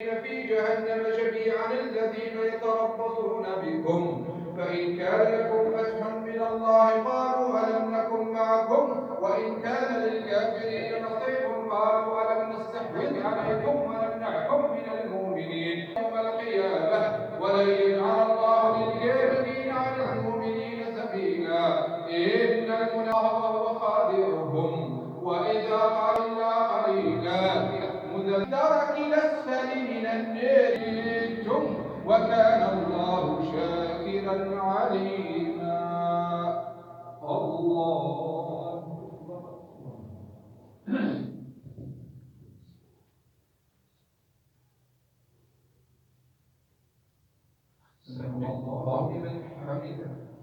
في جهنم جميعا الذين يتربصون بكم فإن كان لكم فتح من الله قالوا ألم نكن معكم وإن كان للكافرين نصيب قالوا ألم نستحوذ عليكم ونمنعكم من المؤمنين يوم القيامة ولن يجعل الله للكافرين على المؤمنين سبيلا إن المنافق وهو خادعهم وإذا قال إلا قليلا الدرك الأسفل من النار وكان الله شاكرا عليما. الله سمع الله لمن حمده.